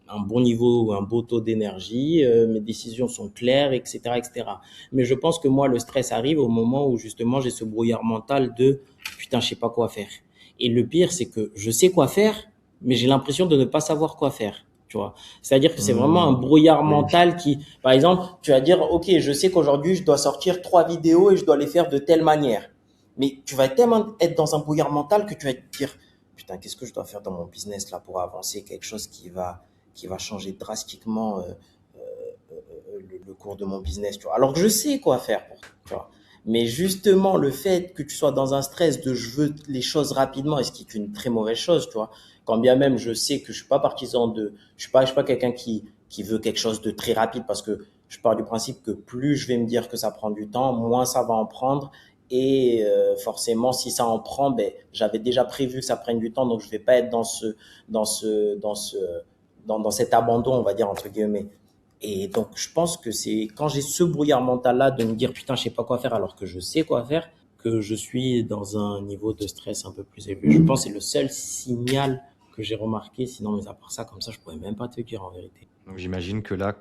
un bon niveau, un beau taux d'énergie, mes décisions sont claires, etc., etc. Mais je pense que moi, le stress arrive au moment où justement j'ai ce brouillard mental de putain, je sais pas quoi faire. Et le pire, c'est que je sais quoi faire, mais j'ai l'impression de ne pas savoir quoi faire. Tu vois, c'est-à-dire que c'est vraiment un Mmh, brouillard oui. mental qui, par exemple, tu vas dire, ok, je sais qu'aujourd'hui je dois sortir 3 vidéos et je dois les faire de telle manière. Mais tu vas tellement être dans un brouillard mental que tu vas te dire, putain, qu'est-ce que je dois faire dans mon business là pour avancer, quelque chose qui va changer drastiquement le cours de mon business, tu vois. Alors que je sais quoi faire pour, tu vois. Mais justement, le fait que tu sois dans un stress de je veux les choses rapidement, et ce qui est une très mauvaise chose, tu vois. Quand bien même je sais que je suis pas partisan de, je suis pas quelqu'un qui veut quelque chose de très rapide parce que je pars du principe que plus je vais me dire que ça prend du temps, moins ça va en prendre. Et forcément, si ça en prend, ben, j'avais déjà prévu que ça prenne du temps, donc je vais pas être dans cet abandon, on va dire entre guillemets. Et donc, je pense que c'est quand j'ai ce brouillard mental-là de me dire putain, je sais pas quoi faire alors que je sais quoi faire, que je suis dans un niveau de stress un peu plus élevé. Je pense que c'est le seul signal que j'ai remarqué. Sinon, mais à part ça, comme ça, je pourrais même pas te dire en vérité. Donc j'imagine que là,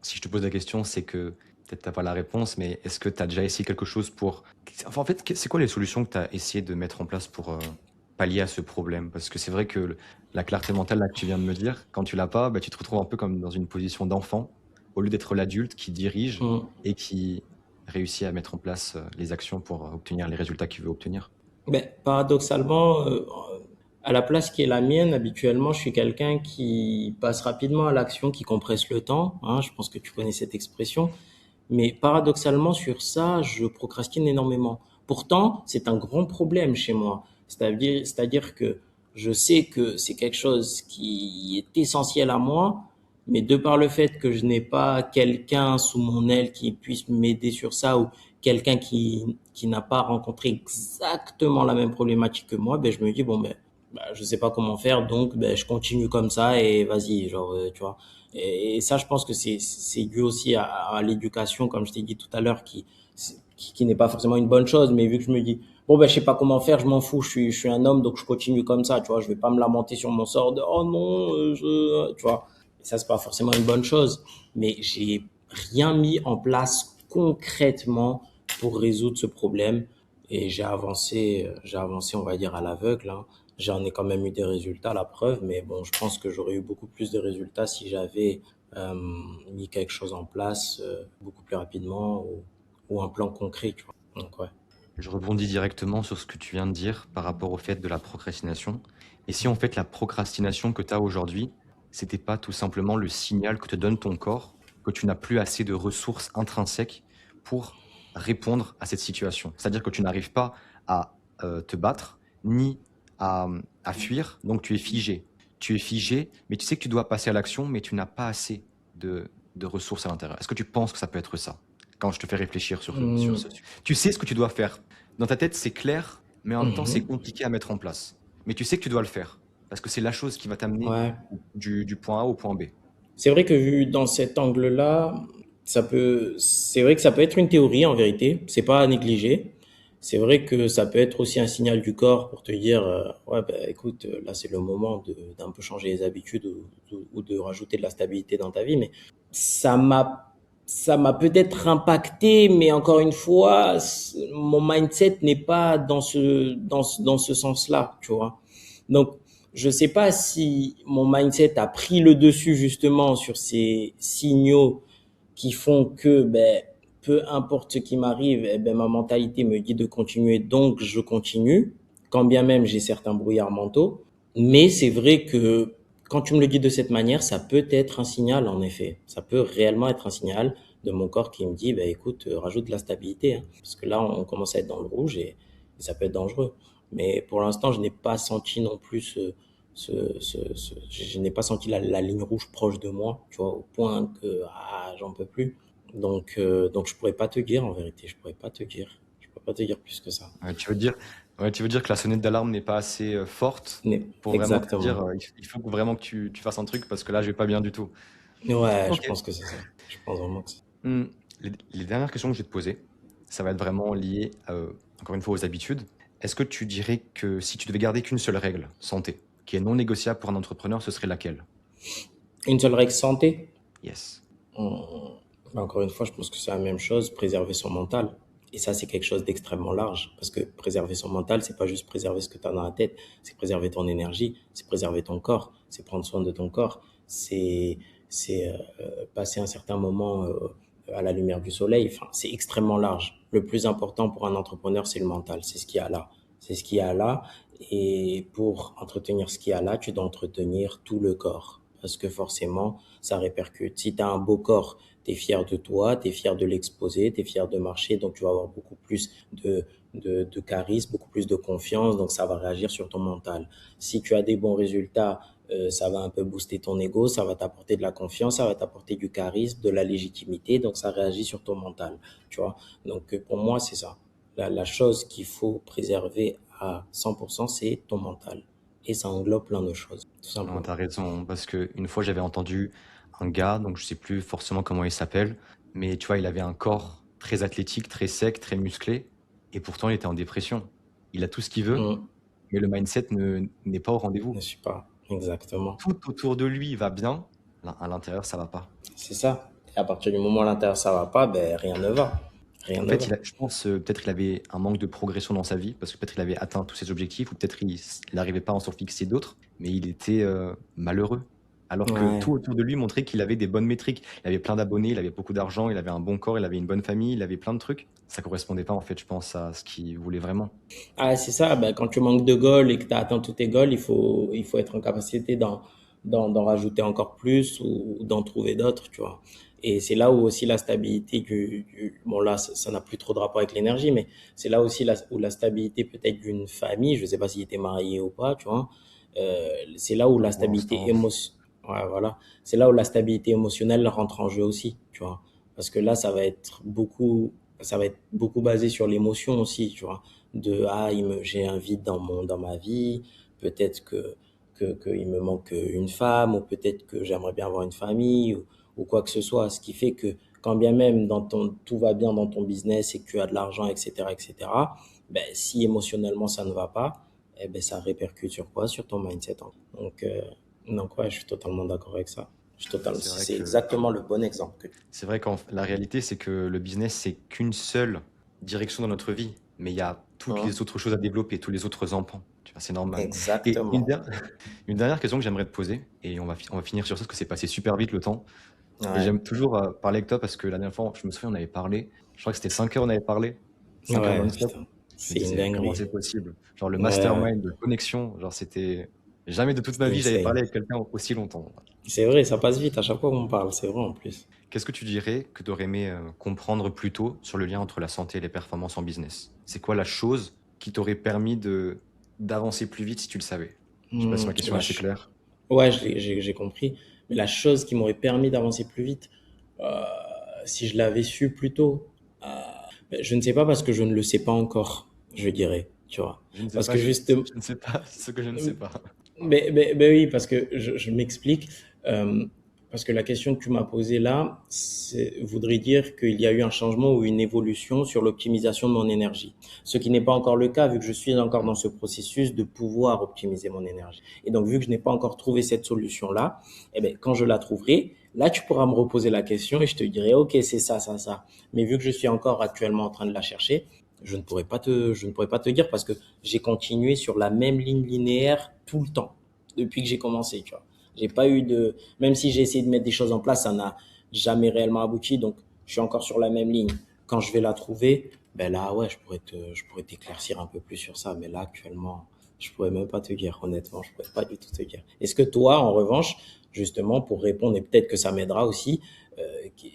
si je te pose la question, c'est que peut-être t'as pas la réponse, mais est-ce que tu as déjà essayé quelque chose pour... Enfin, en fait, c'est quoi les solutions que tu as essayé de mettre en place pour pallier à ce problème? Parce que c'est vrai que la clarté mentale là, que tu viens de me dire, quand tu l'as pas, bah, tu te retrouves un peu comme dans une position d'enfant, au lieu d'être l'adulte qui dirige Hum. et qui réussit à mettre en place les actions pour obtenir les résultats qu'il veut obtenir. Ben, paradoxalement, à la place qui est la mienne, habituellement, je suis quelqu'un qui passe rapidement à l'action, qui compresse le temps. Hein, je pense que tu connais cette expression. Mais paradoxalement, sur ça, je procrastine énormément. Pourtant, c'est un grand problème chez moi. C'est-à-dire que je sais que c'est quelque chose qui est essentiel à moi, mais de par le fait que je n'ai pas quelqu'un sous mon aile qui puisse m'aider sur ça ou quelqu'un qui n'a pas rencontré exactement la même problématique que moi, ben, je me dis, bon, ben, je sais pas comment faire, donc ben, je continue comme ça et vas-y, genre, tu vois. Et ça, je pense que c'est dû aussi à l'éducation, comme je t'ai dit tout à l'heure, qui n'est pas forcément une bonne chose. Mais vu que je me dis, bon, ben, je sais pas comment faire, je m'en fous, je suis un homme, donc je continue comme ça, tu vois. Je vais pas me lamenter sur mon sort de, oh non, tu vois. Et ça, c'est pas forcément une bonne chose. Mais j'ai rien mis en place concrètement pour résoudre ce problème. Et j'ai avancé, on va dire, à l'aveugle, hein. J'en ai quand même eu des résultats, la preuve, mais bon, je pense que j'aurais eu beaucoup plus de résultats si j'avais euh, mis quelque chose en place beaucoup plus rapidement ou un plan concret, tu vois. Donc, ouais. Je rebondis directement sur ce que tu viens de dire par rapport au fait de la procrastination. Et si en fait la procrastination que tu as aujourd'hui, c'était pas tout simplement le signal que te donne ton corps que tu n'as plus assez de ressources intrinsèques pour répondre à cette situation. C'est-à-dire que tu n'arrives pas à te battre ni à fuir, donc tu es figé. Tu es figé, mais tu sais que tu dois passer à l'action, mais tu n'as pas assez de ressources à l'intérieur. Est-ce que tu penses que ça peut être ça quand je te fais réfléchir sur Hum, ce sujet? Tu sais ce que tu dois faire. Dans ta tête, c'est clair, mais en même temps, c'est mhm. compliqué à mettre en place. Mais tu sais que tu dois le faire, parce que c'est la chose qui va t'amener Ouais. du point A au point B. C'est vrai que vu dans cet angle-là, c'est vrai que ça peut être une théorie en vérité. C'est pas à négliger. C'est vrai que ça peut être aussi un signal du corps pour te dire, ouais, bah, écoute, là c'est le moment d'un peu changer les habitudes ou de rajouter de la stabilité dans ta vie. Mais ça m'a, ça m'a peut-être impacté, mais encore une fois, mon mindset n'est pas dans ce sens-là, tu vois. Donc Je sais pas si mon mindset a pris le dessus justement sur ces signaux qui font que peu importe ce qui m'arrive, ma mentalité me dit de continuer, donc je continue, quand bien même j'ai certains brouillards mentaux. Mais c'est vrai que quand tu me le dis de cette manière, ça peut être un signal en effet. Ça peut réellement être un signal de mon corps qui me dit, écoute, rajoute de la stabilité, hein. Parce que là, on commence à être dans le rouge et ça peut être dangereux. Mais pour l'instant, je n'ai pas senti non plus je n'ai pas senti la ligne rouge proche de moi, tu vois, au point que j'en peux plus. Donc je pourrais pas te dire en vérité, je pourrais pas te dire, je pourrais pas te dire plus que ça. Ouais, tu veux dire que la sonnette d'alarme n'est pas assez forte pour vraiment te dire Exactement. il faut vraiment que tu fasses un truc parce que là, je vais pas bien du tout. Ouais, je Ok. pense que c'est ça. Je pense vraiment que c'est. Hmm, les dernières questions que je vais te poser, ça va être vraiment lié, encore une fois, aux habitudes. Est-ce que tu dirais que si tu devais garder qu'une seule règle, santé, qui est non négociable pour un entrepreneur, ce serait laquelle? Une seule règle santé. Yes. On- Encore une fois, je pense que c'est la même chose, préserver son mental. Et ça, c'est quelque chose d'extrêmement large. Parce que préserver son mental, c'est pas juste préserver ce que tu as dans la tête, c'est préserver ton énergie, c'est préserver ton corps, c'est prendre soin de ton corps, c'est passer un certain moment à la lumière du soleil. Enfin, c'est extrêmement large. Le plus important pour un entrepreneur, c'est le mental. C'est ce qu'il y a là. C'est ce qu'il y a là. Et pour entretenir ce qu'il y a là, tu dois entretenir tout le corps. Parce que forcément, ça répercute. Si tu as un beau corps, tu es fier de toi, tu es fier de l'exposer, tu es fier de marcher, donc tu vas avoir beaucoup plus de charisme, beaucoup plus de confiance, donc ça va réagir sur ton mental. Si tu as des bons résultats, ça va un peu booster ton ego, ça va t'apporter de la confiance, ça va t'apporter du charisme, de la légitimité, donc ça réagit sur ton mental, tu vois. Donc pour moi, c'est ça. La chose qu'il faut préserver à 100%, c'est ton mental. Et ça englobe plein de choses, tout Non, simplement. t'as raison, parce que une fois j'avais entendu un gars, donc je sais plus forcément comment il s'appelle, mais tu vois, il avait un corps très athlétique, très sec, très musclé, et pourtant il était en dépression. Il a tout ce qu'il veut, Mm. mais le mindset n'est pas au Ne rendez-vous. suis pas. Exactement. Tout autour de lui va bien, à l'intérieur ça va pas. C'est ça. Et à partir du moment où à l'intérieur ça va pas, rien ne va. Rien En ne fait, va. je pense peut-être qu'il avait un manque de progression dans sa vie, parce que peut-être il avait atteint tous ses objectifs, ou peut-être il n'arrivait pas à en s'en fixer d'autres, mais il était malheureux. Alors que Ouais. tout autour de lui montrait qu'il avait des bonnes métriques. Il avait plein d'abonnés, il avait beaucoup d'argent, il avait un bon corps, il avait une bonne famille, il avait plein de trucs. Ça correspondait pas, en fait, je pense, à ce qu'il voulait vraiment. Ah, c'est ça. Quand tu manques de goals et que tu as atteint tous tes goals, il faut être en capacité d'en rajouter encore plus ou d'en trouver d'autres, tu vois. Et c'est là où aussi la stabilité bon là, ça n'a plus trop de rapport avec l'énergie, mais c'est là aussi où la stabilité peut-être d'une famille, je sais pas s'il était marié ou pas, tu vois. C'est là où la Pour stabilité l'instant, ouais, voilà. C'est là où la stabilité émotionnelle rentre en jeu aussi, tu vois. Parce que là, ça va être beaucoup basé sur l'émotion aussi, tu vois. J'ai un vide dans ma vie, peut-être que il me manque une femme, ou peut-être que j'aimerais bien avoir une famille, ou quoi que ce soit. Ce qui fait que quand bien même tout va bien dans ton business et que tu as de l'argent, etc., si émotionnellement ça ne va pas, ça répercute sur quoi? Sur ton mindset, hein. Donc ouais, je suis totalement d'accord avec ça. c'est vrai C'est que exactement le bon exemple que tu. c'est vrai qu'en la réalité, c'est que le business, c'est qu'une seule direction dans notre vie, mais il y a toutes Hein. les autres choses à développer, tous les autres empans. Tu vois, c'est normal. Et Exactement. une dernière question que j'aimerais te poser, et on va finir sur ça parce que c'est passé super vite le temps. Et Ouais. j'aime toujours parler avec toi parce que la dernière fois, je me souviens, on avait parlé, je crois que c'était 5 heures, on avait parlé, 5 heures Ouais, non-stop. putain. Je me C'est une disais, comment dinguerie. c'est possible? Genre le Ouais, mastermind de connexion, genre c'était jamais de toute ma c'est vie j'avais insane. parlé avec quelqu'un aussi longtemps. C'est vrai, ça passe vite à chaque fois qu'on parle, c'est vrai en plus. Qu'est-ce que tu dirais que tu aurais aimé comprendre plus tôt sur le lien entre la santé et les performances en business? C'est quoi la chose qui t'aurait permis de d'avancer plus vite si tu le savais? Je sais pas si ma question est La assez claire. Ouais, j'ai compris. Mais la chose qui m'aurait permis d'avancer plus vite, euh, si je l'avais su plus tôt, euh, je ne sais pas parce que je ne le sais pas encore, je dirais, tu vois. Je ne sais Parce pas, que justement, je ne sais pas ce que je ne sais pas. oui, parce que je m'explique. Euh, Parce que la question que tu m'as posée là, voudrait dire qu'il y a eu un changement ou une évolution sur l'optimisation de mon énergie. Ce qui n'est pas encore le cas vu que je suis encore dans ce processus de pouvoir optimiser mon énergie. Et donc, vu que je n'ai pas encore trouvé cette solution-là, quand je la trouverai, là, tu pourras me reposer la question et je te dirai, OK, c'est ça, ça, ça. Mais vu que je suis encore actuellement en train de la chercher, je ne pourrais pas te dire parce que j'ai continué sur la même ligne linéaire tout le temps. depuis que j'ai commencé, tu vois. J'ai pas eu de, même si j'ai essayé de mettre des choses en place, ça n'a jamais réellement abouti. Donc, je suis encore sur la même ligne. Quand je vais la trouver, ben là, ouais, je pourrais t'éclaircir un peu plus sur ça. Mais là, actuellement, je pourrais même pas te dire, honnêtement, je pourrais pas du tout te dire. Est-ce que toi, en revanche, justement, pour répondre, et peut-être que ça m'aidera aussi,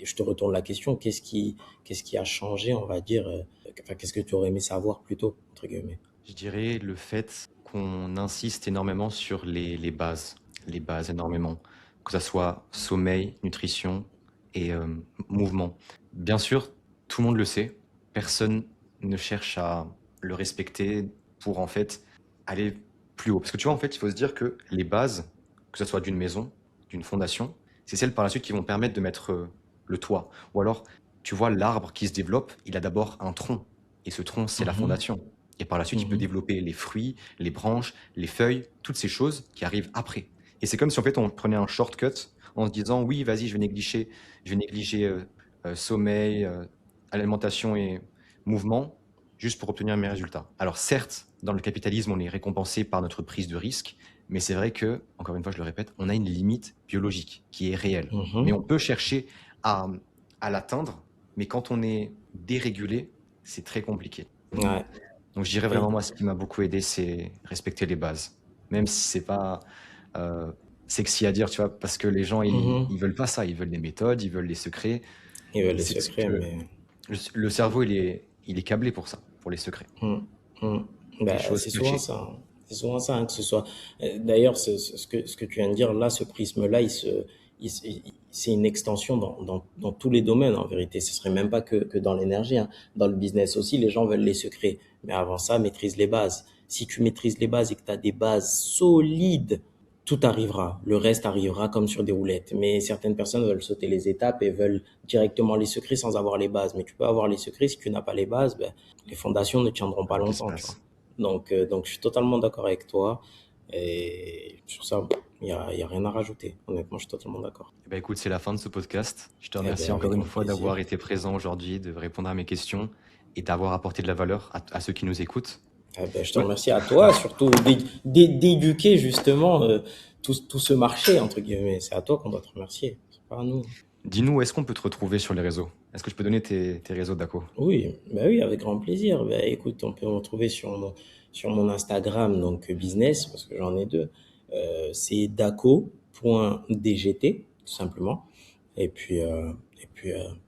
je te retourne la question, qu'est-ce qui a changé, on va dire, enfin, qu'est-ce que tu aurais aimé savoir plutôt, entre guillemets? Je dirais le fait qu'on insiste énormément sur les bases énormément, que ça soit sommeil, nutrition et mouvement. Bien sûr, tout le monde le sait, personne ne cherche à le respecter pour en fait aller plus haut. Parce que tu vois, en fait, il faut se dire que les bases, que ce soit d'une maison, d'une fondation, c'est celles par la suite qui vont permettre de mettre le toit. Ou alors, tu vois, l'arbre qui se développe, il a d'abord un tronc. Et ce tronc, c'est la Mhm, fondation. Et par la suite, il peut mhm. développer les fruits, les branches, les feuilles, toutes ces choses qui arrivent après. Et c'est comme si en fait on prenait un shortcut en se disant oui, vas-y, je vais négliger sommeil, alimentation et mouvement juste pour obtenir mes résultats. Alors certes, dans le capitalisme, on est récompensé par notre prise de risque, mais c'est vrai que, encore une fois, je le répète, on a une limite biologique qui est réelle. Mais Mhm. on peut chercher à, à l'atteindre, mais quand on est dérégulé, c'est très compliqué. Ouais. Donc je dirais Et- vraiment, moi, ce qui m'a beaucoup aidé, c'est respecter les bases. Même si c'est pas euh, sexy à dire, tu vois, parce que les gens, mhm. ils veulent pas ça. Ils veulent des méthodes, ils veulent des secrets. Ils veulent les C'est ce secrets, que mais le cerveau, il est câblé pour ça, pour les secrets. hum, hum. Les Bah, choses c'est souvent cachées. ça, hein. C'est souvent ça, hein, que ce soit. D'ailleurs, ce que tu viens de dire là, ce prisme-là, c'est une extension dans tous les domaines en vérité. Ce serait même pas que dans l'énergie, hein. Dans le business aussi, les gens veulent les secrets. Mais avant ça, maîtrise les bases. Si tu maîtrises les bases et que tu as des bases solides, tout arrivera. Le reste arrivera comme sur des roulettes. Mais certaines personnes veulent sauter les étapes et veulent directement les secrets sans avoir les bases. Mais tu peux avoir les secrets si tu n'as pas les bases, ben, les fondations ne tiendront pas Alors, qu'est-ce qui se longtemps, tu vois. passe? Donc je suis totalement d'accord avec toi. Et sur ça, il y a rien à rajouter. Honnêtement, je suis totalement d'accord. Eh ben, écoute, c'est la fin de ce podcast. Je te Eh remercie bien, encore avec une grand fois d'avoir plaisir. été présent aujourd'hui, de répondre à mes questions et d'avoir apporté de la valeur à ceux qui nous écoutent. Eh ben, je te Ouais. remercie à toi, surtout d'éduquer justement tout ce marché, entre guillemets. C'est à toi qu'on doit te remercier. C'est pas à nous. Dis-nous, où est-ce qu'on peut te retrouver sur les réseaux? Est-ce que je peux donner tes réseaux d'Aco? Oui, bah oui, avec grand plaisir. Bah, écoute, on peut me retrouver sur mon Instagram, donc business, parce que j'en ai deux. C'est daco.dgt, tout simplement. Et puis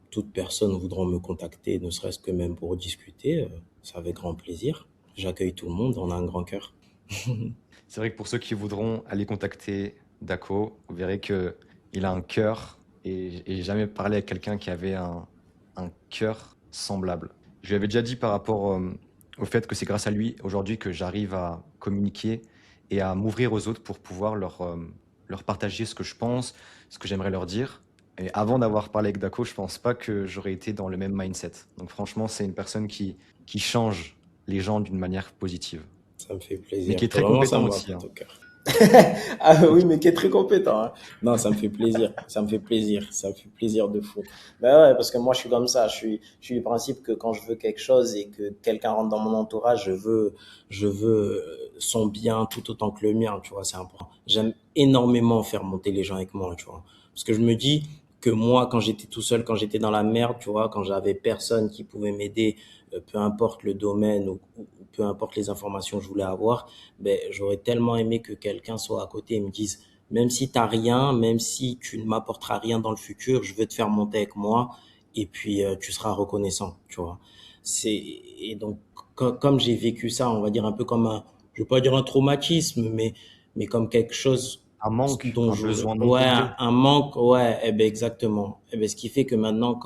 toute personne voudront me contacter, ne serait-ce que même pour discuter, c'est avec grand plaisir. J'accueille tout le monde, on a un grand cœur. C'est vrai que pour ceux qui voudront aller contacter Daco, vous verrez que il a un cœur et j'ai jamais parlé avec quelqu'un qui avait un cœur semblable. Je lui avais déjà dit par rapport au fait que c'est grâce à lui aujourd'hui que j'arrive à communiquer et à m'ouvrir aux autres pour pouvoir leur partager ce que je pense, ce que j'aimerais leur dire. Et avant d'avoir parlé avec Daco, je pense pas que j'aurais été dans le même mindset. Donc franchement, c'est une personne qui change les gens d'une manière positive, Ça me fait mais qui plaisir. est très Vraiment, ça compétent me va aussi, pour hein. ton cœur. Ah oui, mais qui est très compétent, hein. Non, ça me fait plaisir. Ça me fait plaisir. Ça me fait plaisir de fou. Ben ouais, parce que moi, je suis comme ça. Je suis du principe que quand je veux quelque chose et que quelqu'un rentre dans mon entourage, je veux son bien tout autant que le mien, tu vois, c'est important. J'aime énormément faire monter les gens avec moi, tu vois. Parce que je me dis que moi, quand j'étais tout seul, quand j'étais dans la merde, tu vois, quand j'avais personne qui pouvait m'aider, peu importe le domaine ou peu importe les informations que je voulais avoir, ben, j'aurais tellement aimé que quelqu'un soit à côté et me dise, même si t'as rien, même si tu ne m'apporteras rien dans le futur, je veux te faire monter avec moi et puis tu seras reconnaissant, tu vois. Et donc comme j'ai vécu ça, on va dire un peu comme un, je veux pas dire un traumatisme, mais comme quelque chose Un manque, dont un je, besoin non ouais, comblé. un manque, ouais, eh ben exactement. Eh ben ce qui fait que maintenant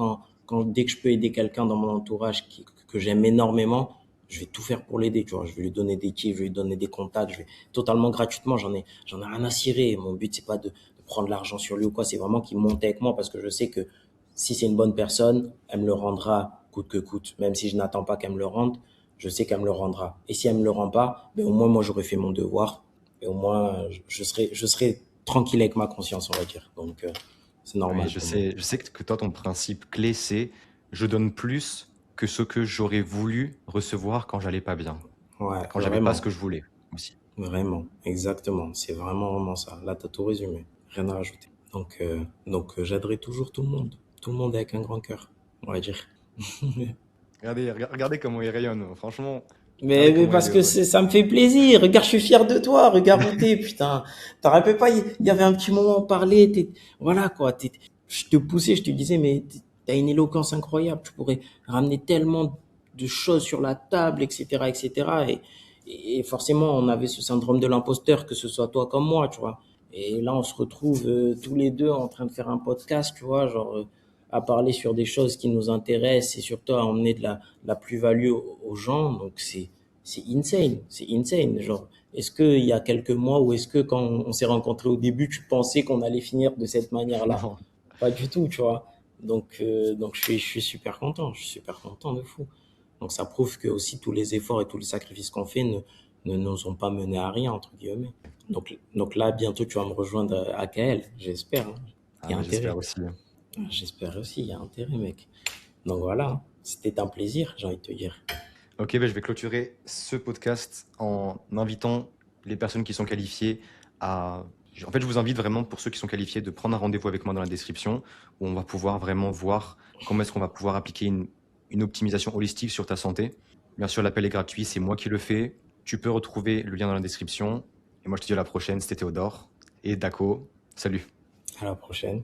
dès que je peux aider quelqu'un dans mon entourage que j'aime énormément, je vais tout faire pour l'aider, tu vois. Je vais lui donner des tips, je vais lui donner des contacts, je vais totalement gratuitement, j'en ai rien à cirer. Mon but, c'est pas de prendre l'argent sur lui ou quoi, c'est vraiment qu'il monte avec moi parce que je sais que si c'est une bonne personne, elle me le rendra coûte que coûte. Même si je n'attends pas qu'elle me le rende, je sais qu'elle me le rendra. Et si elle me le rend pas, ben au moins moi j'aurais fait mon devoir et au moins je serai tranquille avec ma conscience, on va dire. Donc c'est Oui, normal pour moi. je sais que toi, ton principe clé, c'est je donne plus que ce que j'aurais voulu recevoir quand j'allais pas bien, Ouais, quand j'avais pas ce vraiment. que je voulais aussi. Vraiment, exactement. C'est vraiment, vraiment ça. Là, tu as tout résumé. Rien à rajouter. J'aiderai toujours tout le monde. Tout le monde avec un grand cœur, on va dire. Regardez comment il rayonne. Franchement, Mais, regardez mais comment il parce est que heureux. ça me fait plaisir. Regarde, je suis fier de toi. Regarde où t'es, putain. T'en rappelles pas, il y avait un petit moment, on parlait. Voilà, quoi. Je te poussais, je te disais, mais t'as une éloquence incroyable. Tu pourrais ramener tellement de choses sur la table, etc., etc. Et forcément, on avait ce syndrome de l'imposteur, que ce soit toi comme moi, tu vois. Et là, on se retrouve tous les deux en train de faire un podcast, tu vois, genre, à parler sur des choses qui nous intéressent et surtout à emmener de la plus-value aux gens. Donc, c'est insane, c'est insane. Genre, est-ce que il y a quelques mois ou est-ce que quand on s'est rencontrés au début, tu pensais qu'on allait finir de cette manière-là? Non. Pas du tout, tu vois. Donc je suis super content, je suis super content de fou. Donc ça prouve que aussi tous les efforts et tous les sacrifices qu'on fait ne nous ont pas menés à rien, entre guillemets. Donc là, bientôt, tu vas me rejoindre à KL, j'espère, hein. Il Ah, y a mais j'espère intérêt. aussi. J'espère aussi, il y a intérêt, mec. Donc voilà, hein. C'était un plaisir, j'ai envie de te dire. Ok, ben, je vais clôturer ce podcast en invitant les personnes qui sont qualifiées à... En fait, je vous invite vraiment, pour ceux qui sont qualifiés, de prendre un rendez-vous avec moi dans la description, où on va pouvoir vraiment voir comment est-ce qu'on va pouvoir appliquer une optimisation holistique sur ta santé. Bien sûr, l'appel est gratuit, c'est moi qui le fais. Tu peux retrouver le lien dans la description. Et moi, je te dis à la prochaine. C'était Théodore et Daco. Salut. À la prochaine.